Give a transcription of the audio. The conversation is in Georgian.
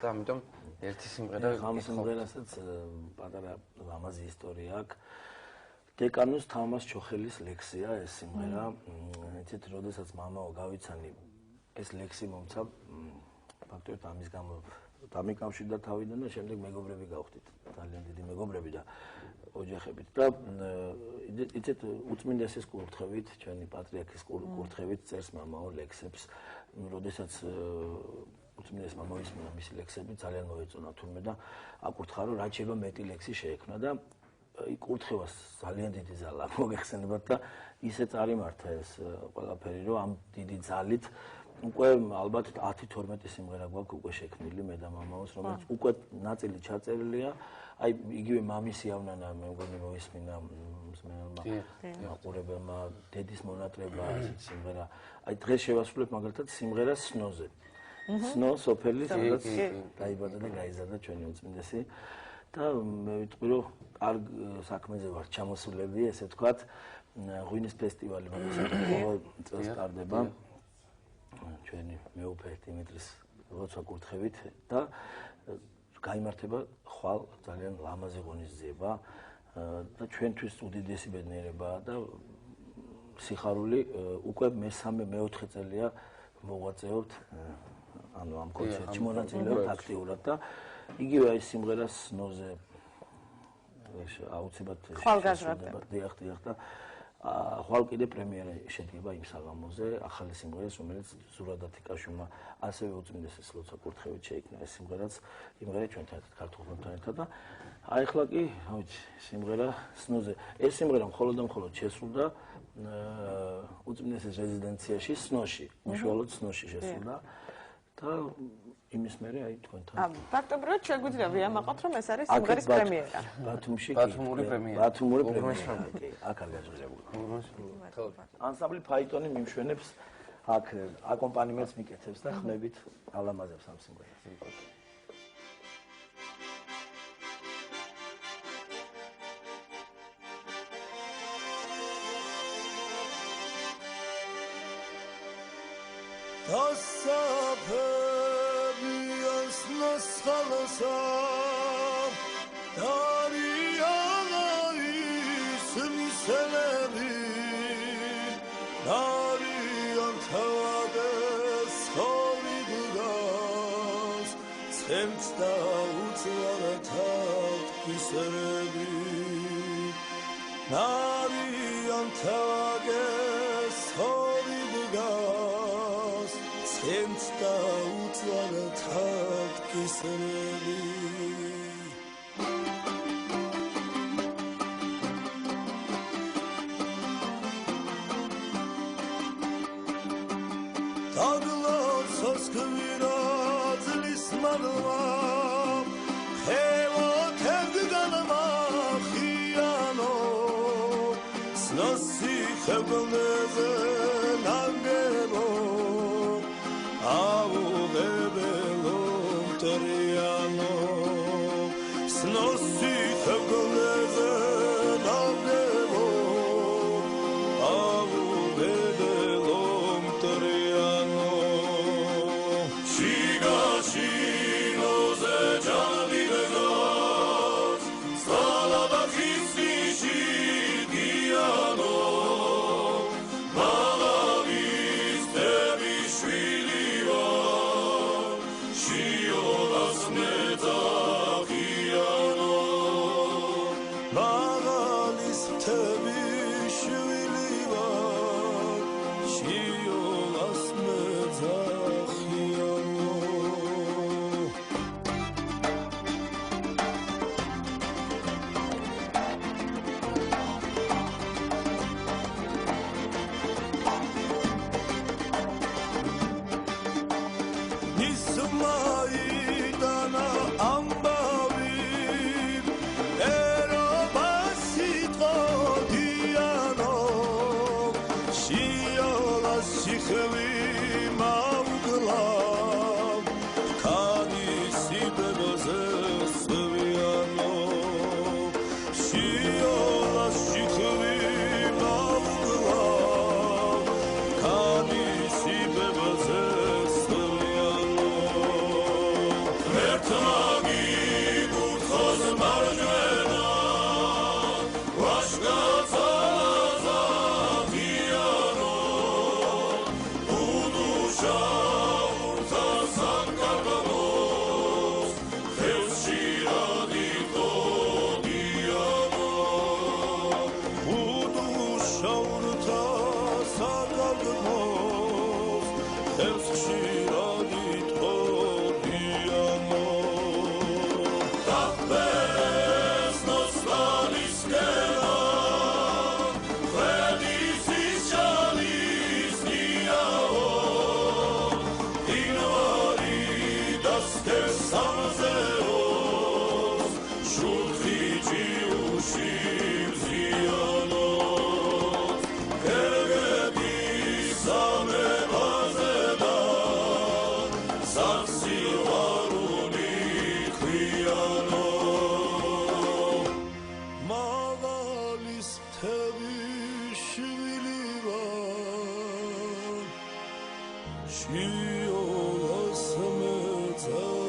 და ამიტომ ერთი სიმღერა ამ სიმღერასაც პატარა ლამაზი ისტორია აქვს. დეკანოს თამას ჩოხელის ლექსია ეს სიმღერა. იცით, როდესაც მამაო გავიცანი ეს ლექსი მომცა ფაქტობრივად ამის გამო დამიკავშირდა თავიდან და შემდეგ მეგობრები გავხდით. ძალიან დიდი მეგობრები და ოჯახებით და იცით, უწმინდესის კურთხევით, ჩვენი პატრიარქის კურთხევით წერს მამაო ლექსებს. როდესაც უწმინდესმა მოისმინა მისი ლექსები, ძალიან მოეწონა თურმე და აკურთხა, რომ რაც შეიძლება მეტი ლექსი შეექმნა და კურთხევას ძალიან დიდი ზალა მოგეხსენებათ და ისე წარიმართა ეს ყველაფერი, რომ ამ დიდი ზალით უკვე ალბათ 10-12 სიმღერა გვაქვს უკვე შექმნილი მე და მამაოს, რომელიც უკვე ნაწილი ჩაწერილია. აი იგივე მამის იავნანა მე მგონი მოისმინა მსმენელმა მაყურებელმა დედის მონატრება სიმღერა. აი დღეს შევასრულებ მაგალითად სიმღერას სნოზე. სნო სოფელი, სადაც დაიბადა და გაიზარდა ჩვენი უწმინდესი. და მე ვიტყვი, რომ კარგ საქმეზე ვარ ჩამოსულები, ესე ვთქვათ, ღვინის ფესტივალი ყოველ წელს ტარდება. ჩვენი მეუფე დიმიტრის როცა კურთხევით და გაიმართება ხვალ ძალიან ლამაზი ღონისძიება და ჩვენთვის უდიდესი ბედნიერება და სიხარული უკვე მე-4 წელია მოღვაწეობთ ანუ ამ კონცერტში მონაწილეობთ აქტიურად და იგივე აი სიმღერას სნოზე აუცილებლად ხვალგაზრდა დიახ და ხვალ კიდე პრემიერა შედგება იმ საღამოზე ახალი სიმღერის რომელიც ზურადათიკაშვილმა ასევე უწმინდესის ლოცვა კურთხევით შეიქმნა ეს სიმღერაც იმღერა ჩვენთან ერთად ქართველებთან ერთად და აი ახლა კი ვიცი სიმღერა სნოზე ეს სიმღერა მხოლოდ შესრულდა უწმინდესის რეზიდენციაში სნოში უშუალოდ სნოში შესრულდა და იმის მერე აი თქვენთან ფაქტობრივად შეგვიძლია ვიამაყოთ რომ ეს არის სიმღერის პრემიერა ბათუმური პრემიერა კი აქ არ გაჟღერებული ანსამბლი ფაიტონი მიმშვენებს აქ აკომპანიმენტს მიკეთებს და ხმებით ალამაზებს ამ სიმღერას Tasapebias nashalasam Dariyana ismiselebi Dariyan tavades holidugas Semtda utvaratat kiserebi Dariyan tavades holidugas Semtda utvaratat kiserebi Taglat saskıvirat lismadvam Heva tevdiganama khiyano Snasi khevgolneze nangebo Avu bebelom teriano Snasi khevgolneze nangebo Avu bebelom teriano Shiga shinoze janabi bezos Salaba Christi shigiano Malavis tebi shviliva Shiolas metachiano არის თების შვილი ვარ შიოლას მეძა